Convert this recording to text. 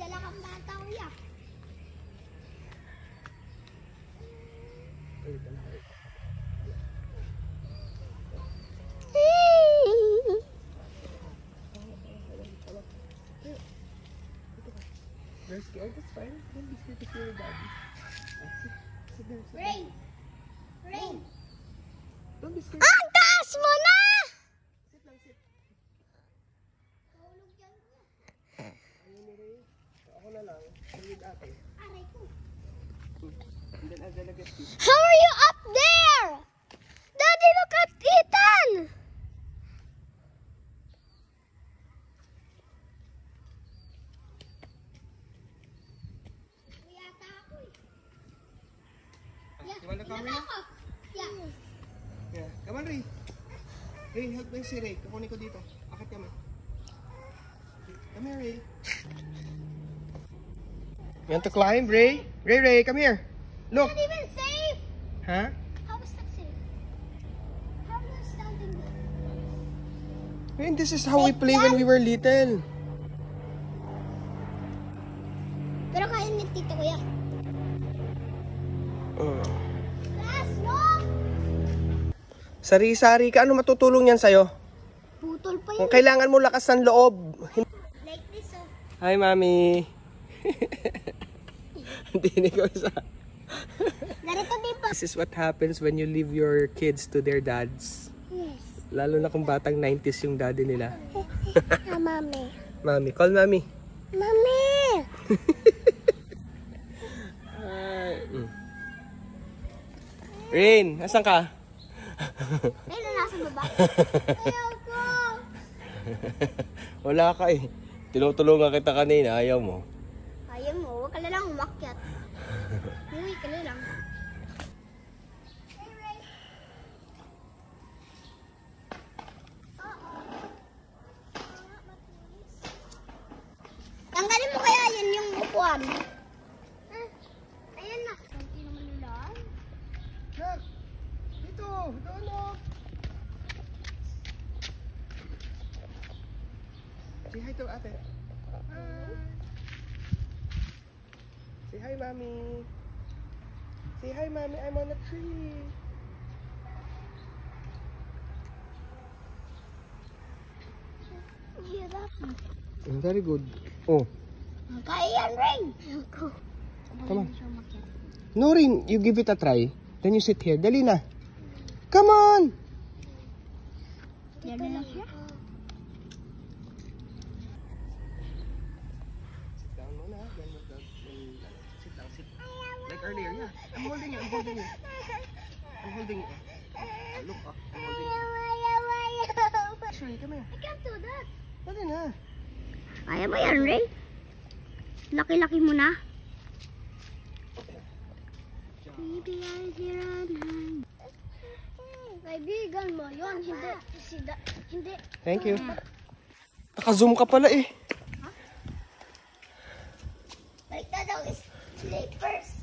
dala kang bata, kuya. You're scared? That's fine. Don't be scared to see your daddy. Sit there. Rain! Rain! Don't be scared. Ang taas mo na! Sit lang, sit. Tulog yan, kuya. Ayun ni Ray. Ako na lang. With ate. Aray ko. And then I'm gonna get you. How are you up there? Daddy, look at Ethan! Yata ako eh. You wanna come here? Yeah. Yeah. Come on, Ray. Ray, help me si Ray. Kukunin ko dito. Akit kami. Come here, Ray. You want to climb, Ray? Ray, come here. Look. Not even safe. Huh? How is that safe? How are you standing there? Man, this is how we play when we were little. Pero kaya ni Tito Kuya. Class, no? Sari-sari ka. Ano matutulong yan sa'yo? Putol pa yun. Kung kailangan mo lakas ng loob. Like this, oh. Hi, Mami. Hindi ko isa. Narito din pa. This is what happens when you leave your kids to their dads. Yes. Lalo na kung batang 90s yung daddy nila. Mami. Mami, call Mami. Mami! Rain, asan ka? Ay, nasa baba. Ayaw ko. Wala ka eh. Tinutulungan kita kanina, ayaw mo. Ayaw mo, huwag ka na lang umakyat. Uwi ka na lang. Tanggalin mo kaya yan yung upuan. Ayan na. Kunti naman ulan. Dito, doon o. Say hi to ate. Hi. Say hi, Mami. Say hi, Mami. I'm on a tree. Very good. Oh. Kaya yan, Ring. Come on. No, Rin. You give it a try. Then you sit here. Dali na. Come on. Yan na lang siya. Sit down muna. Then sit down. Sit. Like earlier, yeah. I'm holding you. I'm holding you. I'm holding you. Look up. I'm holding you. Sure, come here. I can't do that. Dali na. Kaya mo yan, Ray? Laki-laki mo na. Baby, I hear a night. Kaibigan mo yun, hindi. Thank you. Naka-zoom ka pala eh. Balik na daw is slippers.